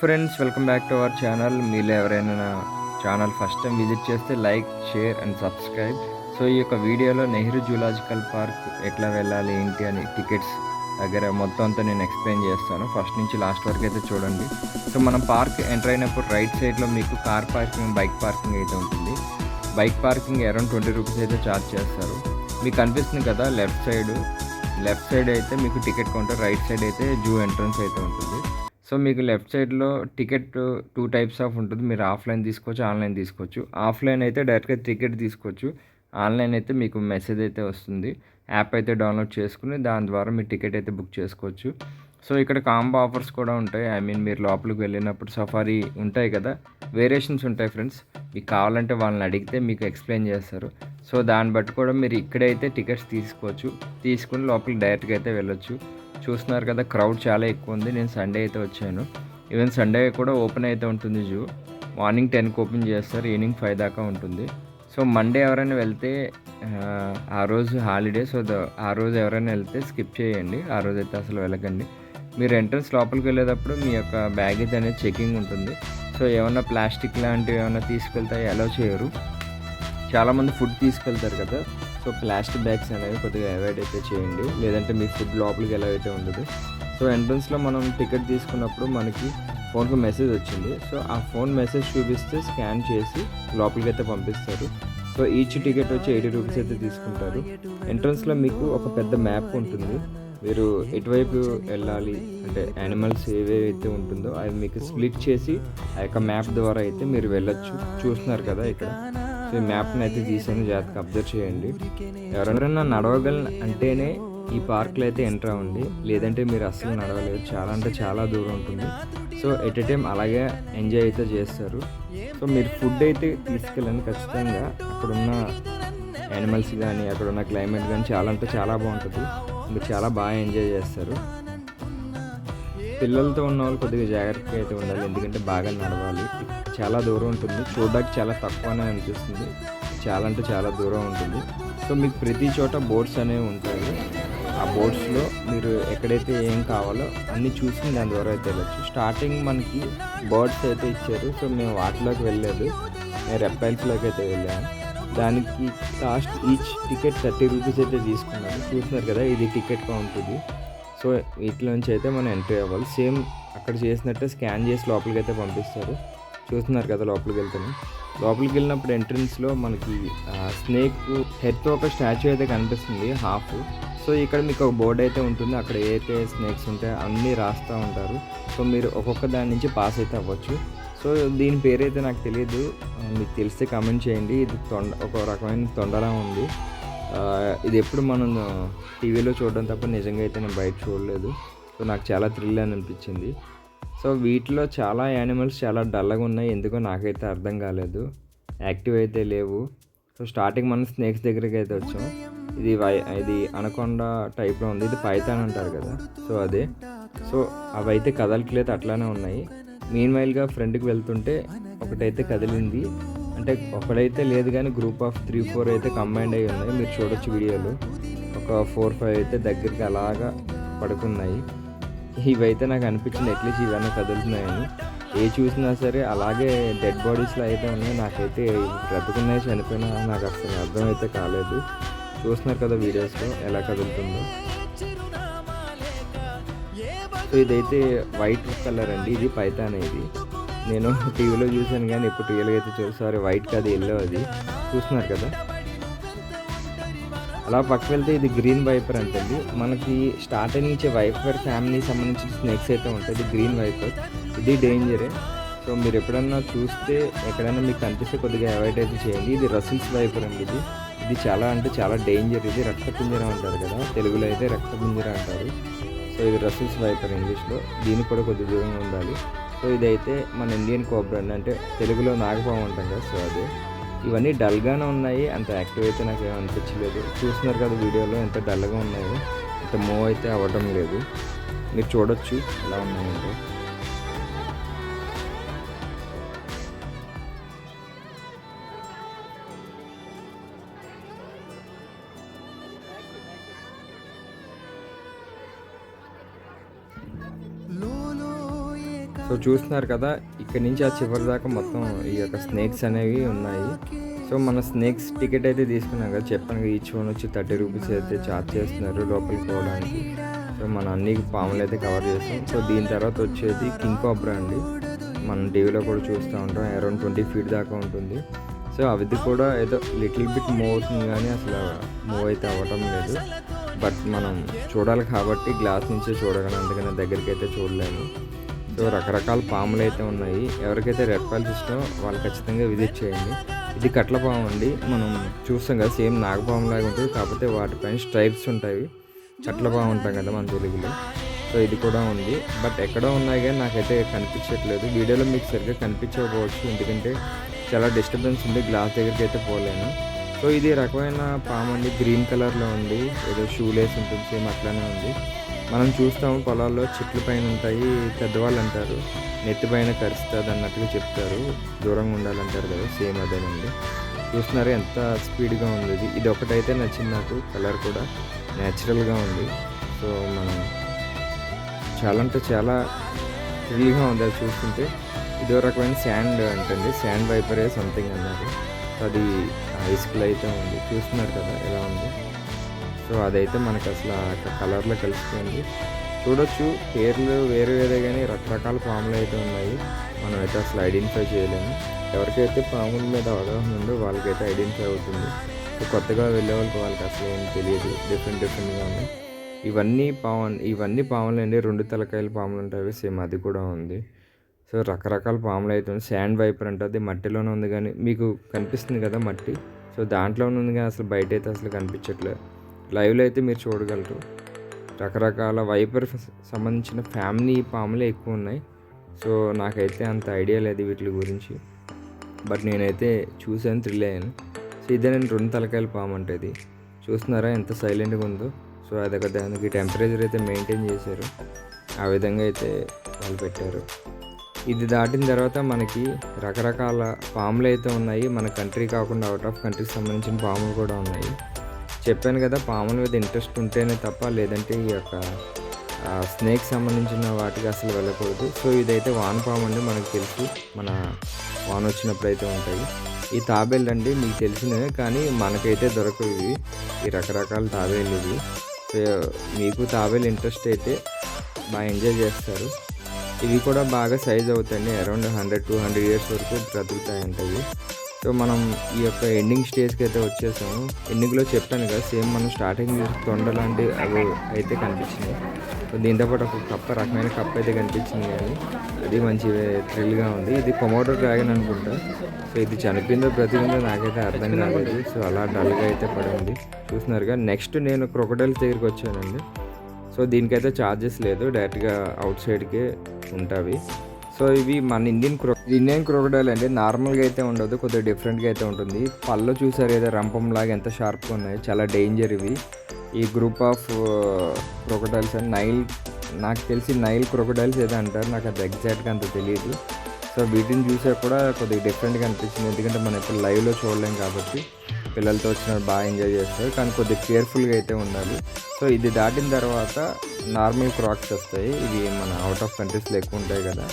Friends, welcome back to our channel. మీలో ఎవరైనా నా ఛానల్ ఫస్ట్ టైం విజిట్ చేస్తే like, share and subscribe. So ఈ యొక్క వీడియోలో నెహ్రూ జూలాజికల్ పార్క్ ఎట్లా వెళ్ళాలి ఏంటి అని టికెట్స్ దగ్గర మొత్తం అంతా నేను ఎక్స్ప్లెయిన్ చేస్తాను. ఫస్ట్ నుంచి లాస్ట్ వరకు అయితే చూడండి. సో మనం పార్క్ ఎంటర్ అయినప్పుడు రైట్ సైడ్లో మీకు కార్ పార్కింగ్, బైక్ పార్కింగ్ అయితే ఉంటుంది. బైక్ పార్కింగ్ అరౌండ్ 20 రూపీస్ అయితే ఛార్జ్ చేస్తారు. మీకు కనిపిస్తుంది కదా లెఫ్ట్ సైడ్ అయితే మీకు టికెట్ కౌంటర్, రైట్ సైడ్ అయితే జూ ఎంట్రన్స్ అయితే ఉంటుంది. సో మీకు లెఫ్ట్ సైడ్లో టికెట్ 2 టైప్స్ ఆఫ్ ఉంటుంది. మీరు ఆఫ్లైన్ తీసుకోవచ్చు, ఆన్లైన్ తీసుకోవచ్చు. ఆఫ్లైన్ అయితే డైరెక్ట్గా టికెట్ తీసుకోవచ్చు. ఆన్లైన్ అయితే మీకు మెసేజ్ అయితే వస్తుంది. యాప్ అయితే డౌన్లోడ్ చేసుకుని దాని ద్వారా మీ టికెట్ అయితే బుక్ చేసుకోవచ్చు. సో ఇక్కడ కాంబో ఆఫర్స్ కూడా ఉంటాయి. మీరు లోపలికి వెళ్ళినప్పుడు సఫారీ ఉంటాయి కదా, వేరియేషన్స్ ఉంటాయి ఫ్రెండ్స్. మీకు కావాలంటే వాళ్ళని అడిగితే మీకు ఎక్స్ప్లెయిన్ చేస్తారు. సో దాన్ని బట్టి కూడా మీరు ఇక్కడైతే టికెట్స్ తీసుకోవచ్చు. తీసుకుని లోపలికి డైరెక్ట్గా అయితే వెళ్ళొచ్చు. చూస్తున్నారు కదా, క్రౌడ్ చాలా ఎక్కువ ఉంది. నేను సండే అయితే వచ్చాను. ఈవెన్ సండే కూడా ఓపెన్ అయితే ఉంటుంది జూ. మార్నింగ్ 10కి ఓపెన్ చేస్తారు, ఈవినింగ్ 5 దాకా ఉంటుంది. సో మండే ఎవరైనా వెళ్తే ఆ రోజు హాలిడే. సో ఆ రోజు ఎవరైనా వెళ్తే స్కిప్ చేయండి. ఆ రోజు అయితే అసలు వెళ్ళకండి. మీరు ఎంట్రన్స్ లోపలికి వెళ్ళేటప్పుడు మీ యొక్క బ్యాగేజ్ అనేది చెకింగ్ ఉంటుంది. సో ఏమన్నా ప్లాస్టిక్ లాంటివి ఏమన్నా తీసుకెళ్తే అలౌ చేయరు. చాలామంది ఫుడ్ తీసుకెళ్తారు కదా, సో ప్లాస్టిక్ బ్యాగ్స్ అనేవి కొద్దిగా అవాయిడ్ అయితే చేయండి. లేదంటే మీ ఫుడ్ లోపలికి ఎలా అయితే ఉండదు. సో ఎంట్రన్స్లో మనం టికెట్ తీసుకున్నప్పుడు మనకి ఫోన్కి మెసేజ్ వచ్చింది. సో ఆ ఫోన్ మెసేజ్ చూపిస్తే స్కాన్ చేసి లోపలికి అయితే పంపిస్తారు. సో ఈచ్ టికెట్ వచ్చి 80 రూపీస్ అయితే తీసుకుంటారు. ఎంట్రన్స్లో మీకు ఒక పెద్ద మ్యాప్ ఉంటుంది. మీరు ఎటువైపు వెళ్ళాలి అంటే యానిమల్స్ ఏవేవైతే ఉంటుందో అవి మీకు స్ప్లిట్ చేసి ఆ యొక్క మ్యాప్ ద్వారా అయితే మీరు వెళ్ళొచ్చు. చూస్తున్నారు కదా ఇక్కడ. సో ఈ మ్యాప్ని అయితే తీసాను, జాగ్రత్తగా అబ్జర్వ్ చేయండి. ఎవరైనా అంటేనే ఈ పార్క్లో అయితే ఎంటర్ అవ్వండి, లేదంటే మీరు అస్సలు నడవలేరు. చాలా అంటే చాలా దూరం ఉంటుంది. సో ఎట్ ఎ టైం అలాగే ఎంజాయ్ అయితే చేస్తారు. సో మీరు ఫుడ్ అయితే తీసుకెళ్ళండి ఖచ్చితంగా. అక్కడున్న యానిమల్స్ కానీ అక్కడున్న క్లైమేట్ కానీ చాలా అంటే చాలా బాగుంటుంది. మీరు చాలా బాగా ఎంజాయ్ చేస్తారు. పిల్లలతో ఉన్న వాళ్ళు కొద్దిగా జాగ్రత్తగా అయితే ఉండాలి, ఎందుకంటే బాగా నడవాలి. చాలా దూరం ఉంటుంది, చూడడానికి చాలా తక్కువనే అనిపిస్తుంది. చాలా అంటే చాలా దూరం ఉంటుంది. సో మీకు ప్రతి చోట బోర్డ్స్ అనేవి ఉంటాయి. ఆ బోర్డ్స్లో మీరు ఎక్కడైతే ఏం కావాలో అన్నీ చూసి దాని ద్వారా అయితే వెళ్ళచ్చు. స్టార్టింగ్ మనకి బర్డ్స్ అయితే ఇచ్చారు. సో మేము వాటిలోకి వెళ్ళలేదు, మేము రెప్టైల్స్లోకి అయితే వెళ్ళాము. దానికి కాస్ట్ ఈచ్ టికెట్ 30 రూపీస్ అయితే తీసుకున్నాను. చూస్తున్నారు కదా, ఇది టికెట్ కౌంటర్. సో వీటిలోంచి అయితే మనం ఎంట్రీ అవ్వాలి. సేమ్ అక్కడ చేసినట్టే స్కాన్ చేసి లోపలికి అయితే పంపిస్తారు. చూస్తున్నారు కదా, లోపలికి వెళ్ళినప్పుడు ఎంట్రన్స్లో మనకి స్నేక్ హెడ్తో ఒక స్టాచ్యూ అయితే కనిపిస్తుంది, హాఫ్. సో ఇక్కడ మీకు ఒక బోర్డు అయితే ఉంటుంది. అక్కడ ఏదైతే స్నేక్స్ ఉంటాయో అన్నీ రాస్తూ ఉంటారు. సో మీరు ఒక్కొక్క దాని నుంచి పాస్ అయితే అవ్వచ్చు. సో దీని పేరైతే నాకు తెలియదు, మీకు తెలిస్తే కామెంట్ చేయండి. ఇది ఒక రకమైన తొండలా ఉంది. ఇది ఎప్పుడు మనం టీవీలో చూడడం తప్ప నిజంగా అయితే నేను బయట చూడలేదు. సో నాకు చాలా థ్రిల్ అని అనిపించింది. సో వీటిలో చాలా యానిమల్స్ చాలా డల్గా ఉన్నాయి, ఎందుకో నాకైతే అర్థం కాలేదు. యాక్టివ్ అయితే లేవు. సో స్టార్టింగ్ మనం స్నేక్స్ దగ్గరికి అయితే వచ్చాం. ఇది అనకొండ టైప్లో ఉంది. ఇది పైథాన్ అంటారు కదా, సో అదే. సో అవి అయితే కదలట్లేదు, అట్లానే ఉన్నాయి. మీన్వైల్గా ఫ్రంట్కి వెళ్తుంటే ఒకటైతే కదిలింది. అంటే ఒకడైతే లేదు కానీ గ్రూప్ ఆఫ్ 3-4 అయితే కంబైండ్ అయ్యి ఉన్నాయి. మీరు చూడొచ్చు వీడియోలో. ఒక 4-5 అయితే దగ్గరికి అలాగా పడుకున్నాయి. ఇవైతే నాకు అనిపించింది అట్లీస్ట్ ఇవన్నీ కదులుతున్నాయని. ఏ చూసినా సరే అలాగే డెడ్ బాడీస్లో అయితే ఉన్నాయి. నాకైతే బ్రతుకున్నాయి చనిపోయినా నాకు అసలు అర్థం అయితే కాలేదు. చూస్తున్నారు కదా వీడియోస్లో ఎలా కదులుతుందో. సో ఇదైతే వైట్ కలర్ అండి, ఇది పైథాన్. ఇది నేను టీవీలో చూసాను కానీ ఎప్పుడు రియల్గా అయితే చూసారు. వైట్ కాదు, ఎల్లో. అది చూస్తున్నారు కదా. అలా పక్కకు వెళ్తే ఇది గ్రీన్ వైపర్ అంటుంది. మనకి స్టార్టింగ్ నుంచి వైపర్ ఫ్యామిలీకి సంబంధించిన స్నేక్స్ అయితే ఉంటాయి. ఇది గ్రీన్ వైపర్, ఇది డేంజరే. సో మీరు ఎప్పుడన్నా చూస్తే ఎక్కడైనా మీకు కనిపిస్తే కొద్దిగా అవాయిడ్ అయితే చేయండి. ఇది రసిల్స్ వైపర్ అండి. ఇది చాలా అంటే చాలా డేంజర్. ఇది రక్తపింజరం అంటారు కదా, తెలుగులో అయితే రక్తపింజరం అంటారు. సో ఇది రసిల్స్ వైపర్ ఇంగ్లీష్లో. దీనికి కూడా కొద్ది దూరంగా ఉండాలి. సో ఇదైతే మన ఇండియన్ కోబ్రా అంటే తెలుగులో నాగపాము అంటాం కదా, సో అదే. ఇవన్నీ డల్గానే ఉన్నాయి, అంత యాక్టివ్ అయితే నాకు ఏం అనిపించలేదు. చూస్తున్నారు కదా వీడియోలో ఎంత డల్గా ఉన్నాయో, అంత మూవ్ అయితే అవ్వడం లేదు. మీరు చూడొచ్చు ఎలా ఉన్నాయంటే. సో సో చూస్తున్నారు కదా, ఇక్కడి నుంచి ఆ చివరి దాకా మొత్తం ఈ యొక్క స్నేక్స్ అనేవి ఉన్నాయి. సో మన స్నేక్స్ టికెట్ అయితే తీసుకున్నాం కదా, చెప్పాను కదా, ఈచ్ వన్ వచ్చి 30 రూపీస్ అయితే ఛార్జ్ చేస్తున్నారు లోపలికి పోవడానికి. సో మన అన్ని పాములు అయితే కవర్ చేస్తాం. సో దీని తర్వాత వచ్చేది కింగ్ కాబ్రా అండి. మనం టీవీలో కూడా చూస్తూ ఉంటాం, అరౌండ్ 20 ఫీట్ దాకా ఉంటుంది. సో అది కూడా ఏదో లిటిల్ బిట్ మూవ్ అవుతుంది కానీ అసలు మూవ్ అయితే అవ్వటం లేదు. బట్ మనం చూడాలి కాబట్టి గ్లాస్ నుంచే చూడగలం, అందుకని దగ్గరికి అయితే చూడలేము. సో రకరకాల పాములు అయితే ఉన్నాయి. ఎవరికైతే రెడ్ పాల్స్ ఇష్టమో వాళ్ళు ఖచ్చితంగా విజిట్ చేయండి. ఇది కట్ల పాము అండి. మనం చూస్తాం కదా, సేమ్ నాగపాము లాగా ఉంటుంది, కాకపోతే వాటిపైన స్ట్రైప్స్ ఉంటాయి. కట్ల పాము ఉంటాం కదా మన తెలుగులో. సో ఇది కూడా ఉంది, బట్ ఎక్కడో ఉన్నాయి కానీ నాకైతే కనిపించట్లేదు. వీడియోలో మీకు సరిగ్గా కనిపించకపోవచ్చు, ఎందుకంటే చాలా డిస్టర్బెన్స్ ఉంది, గ్లాస్ దగ్గరికి అయితే పోలేను. సో ఇది రకమైన పాము అండి, గ్రీన్ కలర్లో ఉంది, ఏదో షూ లేస్ ఉంటుంది, సేమ్ అట్లానే ఉంది. మనం చూస్తాము పొలాల్లో చెట్ల పైన ఉంటాయి, పెద్దవాళ్ళు అంటారు నెత్తి పైన కరుస్తుంది అన్నట్టుగా చెప్తారు, దూరంగా ఉండాలంటారు కదా, సేమ్ అదేనండి. చూస్తున్నారు ఎంత స్పీడ్గా ఉంది ఇది. ఇది ఒకటైతే నచ్చింది నాకు, కలర్ కూడా న్యాచురల్గా ఉంది. సో మనం చాలా అంటే చాలా థ్రిల్గా ఉంది అది చూస్తుంటే. ఇదో రకమైన శాండ్ అంటండి, శాండ్ వైపరే సంథింగ్ అన్నారు. సో అది ఇసుకలో అయితే ఉంది, చూస్తున్నారు కదా ఎలా ఉంది. సో అదైతే మనకు అసలు కలర్లో కలిసిపోయింది. చూడొచ్చు, పేర్లు వేరే వేరే కానీ రకరకాల పాములు అయితే ఉన్నాయి. మనం అయితే అసలు ఐడెంటిఫై చేయలేము. ఎవరికైతే పాముల మీద అవగాహన ఉందో వాళ్ళకైతే ఐడెంటిఫై అవుతుంది. సో కొత్తగా వెళ్ళే వాళ్ళకి అసలు ఏం తెలియదు, డిఫరెంట్గా ఉన్నాయి. ఇవన్నీ పాములు అండి. 2 తలకాయల పాములు ఉంటాయి, సేమ్ అది కూడా ఉంది. సో రకరకాల పాములు అయితే ఉంది. శాండ్ వైపర్ అంటే అది మట్టిలోనే ఉంది, కానీ మీకు కనిపిస్తుంది కదా మట్టి, సో దాంట్లోనే ఉంది కానీ అసలు బయట అయితే అసలు కనిపించట్లేదు. లైవ్లో అయితే మీరు చూడగలరు. రకరకాల వైపర్ సంబంధించిన ఫ్యామిలీ పాములే ఎక్కువ ఉన్నాయి. సో నాకైతే అంత ఐడియా లేదు వీటి గురించి, బట్ నేనైతే చూసాను, థ్రిల్ అయ్యాను. సో ఇదే నేను 2 తలకాయల పాము అంటే ఇది. చూస్తున్నారా ఎంత సైలెంట్గా ఉందో. సో అదొక దానికి టెంపరేచర్ అయితే మెయింటైన్ చేశారు, ఆ విధంగా అయితే వాళ్ళు పెట్టారు. ఇది దాటిన తర్వాత మనకి రకరకాల పాములు అయితే ఉన్నాయి. మన కంట్రీ కాకుండా అవుట్ ఆఫ్ కంట్రీకి సంబంధించిన పాములు కూడా ఉన్నాయి. చెప్పాను కదా, పాముల మీద ఇంట్రెస్ట్ ఉంటేనే తప్ప, లేదంటే ఈ యొక్క స్నేక్ సంబంధించిన వాటికి అసలు వెళ్ళకూడదు. సో ఇదైతే వానపాము అండి, మనకు తెలుసు, మన వాన వచ్చినప్పుడు అయితే ఉంటాయి. ఈ తాబేళ్ళు అండి మీకు తెలిసినవే, కానీ మనకైతే దొరకవు ఇవి, ఈ రకరకాల తాబేళ్ళు ఇవి. సో మీకు తాబేలు ఇంట్రెస్ట్ అయితే బాగా ఎంజాయ్ చేస్తారు. ఇవి కూడా బాగా సైజ్ అవుతాయండి, అరౌండ్ 100-200 ఇయర్స్ వరకు బ్రతుకుతాయంటవి. సో మనం ఈ యొక్క ఎండింగ్ స్టేజ్కి అయితే వచ్చేసాము. ఎండింగ్లో చెప్పాను కదా, సేమ్ మనం స్టార్టింగ్ తొండ లాంటి అవి అయితే కనిపించినాయి. సో దీంతోపాటు ఒక రకమైన కప్ అయితే కనిపించింది, కానీ అది మంచి థ్రిల్గా ఉంది. ఇది కొమోడో డ్రాగన్ అనుకుంటా. సో ఇది చనిపోయిందో బ్రతికిందో నాకైతే అర్థం కాలేదు. సో అలా డల్గా అయితే పడింది, చూస్తున్నారుగా. నెక్స్ట్ నేను క్రొకడైల్స్ దగ్గరికి వచ్చానండి. సో దీనికైతే ఛార్జెస్ లేదు, డైరెక్ట్గా అవుట్ సైడ్కే ఉంటాయి. సో ఇవి మన ఇండియన్ క్రొకడైల్ అండి. నార్మల్గా అయితే ఉండదు, కొద్దిగా డిఫరెంట్గా అయితే ఉంటుంది. పళ్ళు చూసారు ఏదో రంపంలాగా ఎంత షార్ప్గా ఉన్నాయి, చాలా డేంజర్ ఇవి. ఈ గ్రూప్ ఆఫ్ క్రొకడైల్స్ అండ్ నాకు తెలిసి నైల్ క్రొకడైల్స్ ఏదో అంటారు, నాకు అది ఎగ్జాక్ట్గా అంత తెలియదు. సో వీటిని చూసా కూడా కొద్దిగా డిఫరెంట్గా అనిపించింది, ఎందుకంటే మనం ఇప్పుడు లైవ్లో చూడలేం కాబట్టి. పిల్లలతో వచ్చినప్పుడు బాగా ఎంజాయ్ చేస్తారు, కానీ కొద్దిగా కేర్ఫుల్గా అయితే ఉండాలి. సో ఇది దాటిన తర్వాత నార్మల్ క్రాక్స్ వస్తాయి. ఇవి మన అవుట్ ఆఫ్ కంట్రీస్లో ఎక్కువ ఉంటాయి కదా,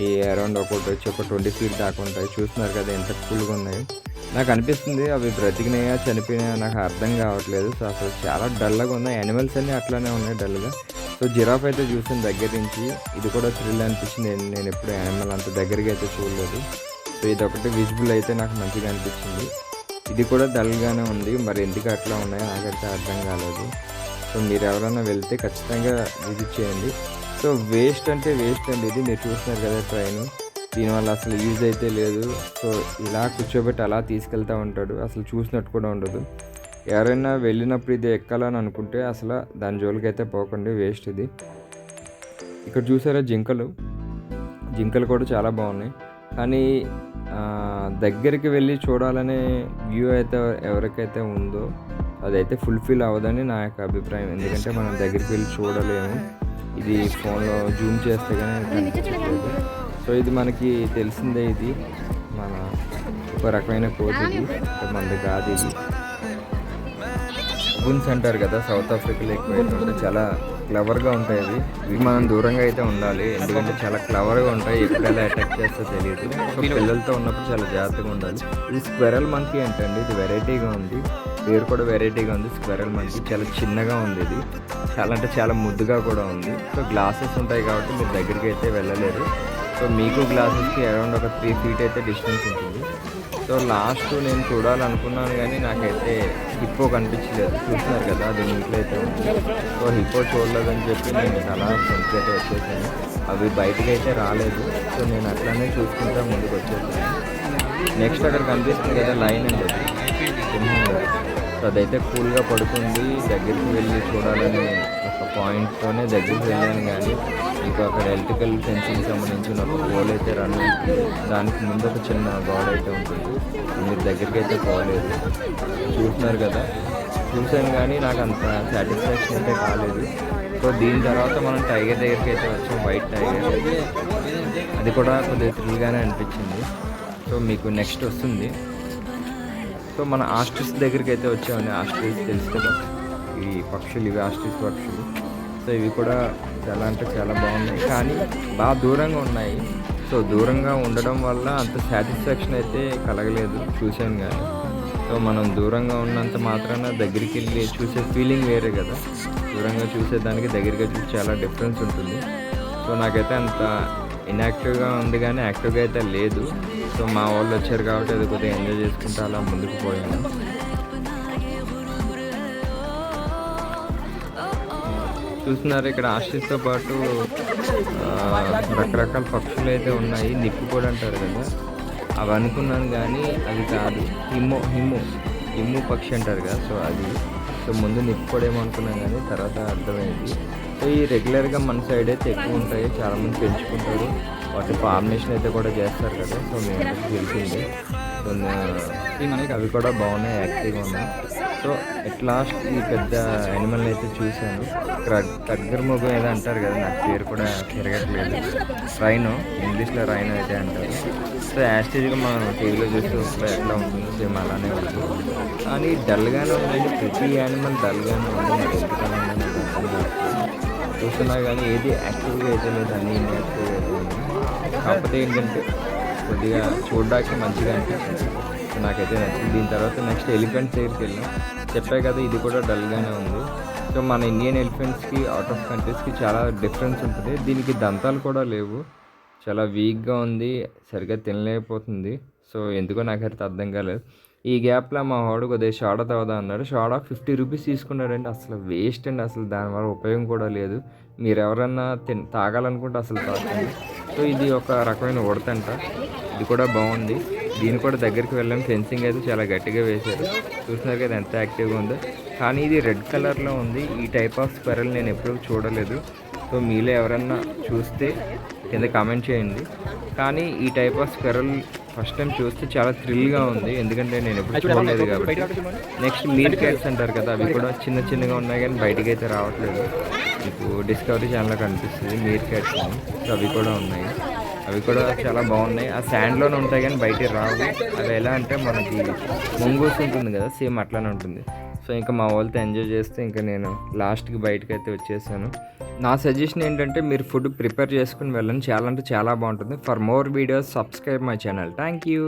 ఈ అరౌండ్ ఒకటి వచ్చి ఒక 20 ఫీట్ దాకా ఉంటాయి. చూస్తున్నారు కదా ఎంత కూల్గా ఉన్నాయి. నాకు అనిపిస్తుంది అవి బ్రతికినాయా చనిపోయినాయా నాకు అర్థం కావట్లేదు. సో అసలు చాలా డల్గా ఉన్నాయి. యానిమల్స్ అన్నీ అట్లానే ఉన్నాయి డల్గా. సో జిరాఫ్ అయితే చూసాను దగ్గర నుంచి, ఇది కూడా థ్రిల్ అనిపించింది. నేను ఎప్పుడు యానిమల్ అంత దగ్గరికి అయితే చూడలేదు. సో ఇది ఒకటి విజిబుల్ అయితే నాకు మంచిగా అనిపించింది. ఇది కూడా డల్గానే ఉంది, మరి ఎందుకు అట్లా ఉన్నాయో నాకైతే అర్థం కాలేదు. సో మీరు ఎవరైనా వెళ్తే ఖచ్చితంగా విజిట్ చేయండి. సో వేస్ట్ అంటే వేస్ట్ అండి ఇది, మీరు చూస్తున్నారు కదా ట్రైన్, దీనివల్ల అసలు యూజ్ అయితే లేదు. సో ఇలా కూర్చోబెట్టి అలా తీసుకెళ్తూ ఉంటాడు, అసలు చూసినట్టు కూడా ఉండదు. ఎవరైనా వెళ్ళినప్పుడు ఇది ఎక్కాలని అనుకుంటే అసలు దాని జోలికి అయితే పోకండి, వేస్ట్ ఇది. ఇక్కడ చూసారా జింకలు కూడా చాలా బాగున్నాయి, కానీ దగ్గరికి వెళ్ళి చూడాలనే వ్యూ అయితే ఎవరికైతే ఉందో అదైతే ఫుల్ఫిల్ అవ్వదని నా యొక్క అభిప్రాయం. ఎందుకంటే మనం దగ్గరికి వెళ్ళి చూడలేము, ఇది ఫోన్లో జూమ్ చేస్తే కానీ కనిపించట్లేదు. సో ఇది మనకి తెలిసిందే, ఇది మన ఒక రకమైన కోతి, ఇది మనది కాదు. ఇది బున్స్ అంటారు కదా, సౌత్ ఆఫ్రికాలో ఎక్కువ చాలా క్లవర్‌గా ఉంటాయి అవి. మనం దూరంగా అయితే ఉండాలి. ఎందుకంటే చాలా క్లవర్‌గా ఉంటాయి. ఎప్పుడు ఎలా అటాక్ చేస్తాయో తెలీదు. సో పిల్లలతో ఉన్నప్పుడు చాలా జాగ్రత్తగా ఉండాలి. ఇది స్క్విరల్ మంకీ అంటండి. ఇది వెరైటీగా ఉంది. పేరు కూడా వెరైటీగా ఉంది. స్క్విరల్ మంకీ చాలా చిన్నగా ఉంది ఇది. చాలా అంటే చాలా ముద్దుగా కూడా ఉంది. సో గ్లాసెస్ ఉంటాయి కాబట్టి మీరు దగ్గరికి అయితే వెళ్ళలేరు. సో మీకు గ్లాసెస్‌కి అరౌండ్ ఒక 3 ఫీట్ అయితే డిస్టెన్స్ ఉంటుంది. సో లాస్ట్ నేను చూడాలనుకున్నాను కానీ నాకైతే హిప్పో కనిపించలేదు. చూస్తున్నారు కదా అది నీటిలో అయితే ఉంది. సో హిప్పో చూడలేదని చెప్పి నేను అలా ఫ్రెండ్స్కి అయితే వచ్చేసాను. అవి బయటికి అయితే రాలేదు. సో నేను అట్లానే చూసుకుంటా ముందుకు వచ్చేసాను. నెక్స్ట్ అక్కడ కనిపిస్తుంది కదా లైన్ అండి అది సింహం. సో అదైతే కూల్గా పడుకుంది. దగ్గరికి వెళ్ళి చూడాలని ఒక పాయింట్తోనే దగ్గరికి వెళ్ళాను కానీ మీకు అక్కడ ఎలక్ట్రికల్ ఫెన్సింగ్ సంబంధించిన ఒక పోల్ అయితే రన్ అవుతుంది. దానికి ముందు ఒక చిన్న గోడ అయితే ఉంటుంది. మీరు దగ్గరికి అయితే పోలేదు. చూస్తున్నారు కదా, చూసాను కానీ నాకు అంత సాటిస్ఫాక్షన్ అయితే కాలేదు. సో దీని తర్వాత మనం టైగర్ దగ్గరికి అయితే వచ్చాం. వైట్ టైగర్, అది కూడా కొద్దిగా థ్రిల్గానే అనిపించింది. సో మీకు నెక్స్ట్ వస్తుంది. సో మన ఆస్ట్రిచ్ దగ్గరికి అయితే వచ్చామండి. ఆస్ట్రిచ్ తెలుసు కదా, ఈ పక్షులు, ఇవి ఆస్ట్రిచ్ పక్షులు. సో ఇవి కూడా చాలా అంటే చాలా బాగున్నాయి కానీ బాగా దూరంగా ఉన్నాయి. సో దూరంగా ఉండడం వల్ల అంత సాటిస్ఫాక్షన్ అయితే కలగలేదు. చూశాను కానీ సో మనం దూరంగా ఉన్నంత మాత్రాన దగ్గరికి వెళ్ళి చూసే ఫీలింగ్ వేరే కదా. దూరంగా చూసేదానికి దగ్గరగా చూసి చాలా డిఫరెన్స్ ఉంటుంది. సో నాకైతే అంత ఇన్యాక్టివ్గా ఉంది కానీ యాక్టివ్గా అయితే లేదు. సో మా వాళ్ళు వచ్చారు కాబట్టి అది కొద్దిగా ఎంజాయ్ చేసుకుంటూ అలా ముందుకు పోయాను. చూస్తున్నారు ఇక్కడ ఆస్ట్రిచ్తో పాటు రకరకాల పక్షులు అయితే ఉన్నాయి. నిప్పు కూడా అంటారు కదా, అవి అనుకున్నాను కానీ అవి కాదు. హిమ్ము పక్షి అంటారు కదా, సో అది. సో ముందు నిప్పు కూడా ఏమో అనుకున్నాను కానీ తర్వాత అర్థమైంది. సో ఈ రెగ్యులర్గా మన సైడ్ అయితే ఎక్కువ ఉంటాయి, చాలామంది పెంచుకుంటారు. వాటి ఫార్మేషన్ అయితే కూడా చేస్తారు కదా. సో మీ అందరికీ తెలిసింది. సో మనకి అవి కూడా బాగున్నాయి, యాక్టివ్గా ఉన్నాయి. సో ఎట్ లాస్ట్ ఈ పెద్ద యానిమల్ని అయితే చూశాను. ఖడ్గర్ మొగం ఏదో అంటారు కదా, నాకు పేరు కూడా తిరగట్లేదు. రైనో, ఇంగ్లీష్లో రైనో అయితే అంటారు. సో యాస్టేజ్గా మనం టీవీలో చూస్తే ఎట్లా ఉంటుందో సేమ్ అలానే ఉంటుంది. కానీ డల్గానే ఉందండి. ప్రతి యానిమల్ డల్గానే ఉంది. నాకు ఎందుకన్నా చూస్తున్నా కానీ ఏది యాక్టివ్గా అయితే లేదు, అన్నీ ఇన్యాక్టివ్గా అయితే ఉంది. కాకపోతే ఏంటంటే కొద్దిగా చూడడానికి మంచిగా అనిపించింది. నాకైతే నచ్చింది. దీని తర్వాత నెక్స్ట్ ఎలిఫెంట్ దగ్గరికి వెళ్ళాం. చెప్పే కదా ఇది కూడా డల్గానే ఉంది. సో మన ఇండియన్ ఎలిఫెంట్స్కి అవుట్ ఆఫ్ కంట్రీస్కి చాలా డిఫరెన్స్ ఉంటుంది. దీనికి దంతాలు కూడా లేవు, చాలా వీక్గా ఉంది, సరిగ్గా తినలేకపోతుంది. సో ఎందుకో నాకైతే అర్థం కాలేదు. ఈ గ్యాప్లో మా వాడు కొద్దిగా సోడా తాగుదా అన్నాడు. సోడా 50 రూపీస్ తీసుకున్నాడండి. అసలు వేస్ట్ అండి, అసలు దానివల్ల ఉపయోగం కూడా లేదు. మీరు ఎవరన్నా తాగాలనుకుంటే అసలు తాగండి. సో ఇది ఒక రకమైన ఉడతంట, ఇది కూడా బాగుంది. దీని కూడా దగ్గరికి వెళ్ళాం. ఫెన్సింగ్ అయితే చాలా గట్టిగా వేశారు. చూస్తున్నారు కదా ఎంత యాక్టివ్గా ఉందో. కానీ ఇది రెడ్ కలర్లో ఉంది. ఈ టైప్ ఆఫ్ స్క్విరల్ నేను ఎప్పుడూ చూడలేదు. సో మీలో ఎవరన్నా చూస్తే కింద కామెంట్ చేయండి. కానీ ఈ type of squirrel first time చూస్తే చాలా థ్రిల్గా ఉంది, ఎందుకంటే నేను ఎప్పుడు చూడలేదు కాబట్టి. నెక్స్ట్ మీర్ క్యాట్స్ అంటారు కదా, అవి కూడా చిన్నగా ఉన్నాయి కానీ బయటికి అయితే రావట్లేదు. మీకు డిస్కవరీ ఛానల్లో కనిపిస్తుంది మీర్ క్యాట్స్ అని. సో అవి కూడా ఉన్నాయి, అవి కూడా చాలా బాగున్నాయి. ఆ శాండ్లోనే ఉంటాయి కానీ బయటికి రావు. అవి ఎలా అంటే మనకి ముంగూస్ ఉంటుంది కదా, సేమ్ అట్లానే ఉంటుంది. సో ఇంకా మా వాళ్ళతో ఎంజాయ్ చేస్తే ఇంకా నేను లాస్ట్కి బయటకు అయితే వచ్చేసాను. నా సజెషన్ ఏంటంటే మీరు ఫుడ్ ప్రిపేర్ చేసుకుని వెళ్ళండి, చాలా అంటే చాలా బాగుంటుంది. For more videos subscribe my channel. Thank you.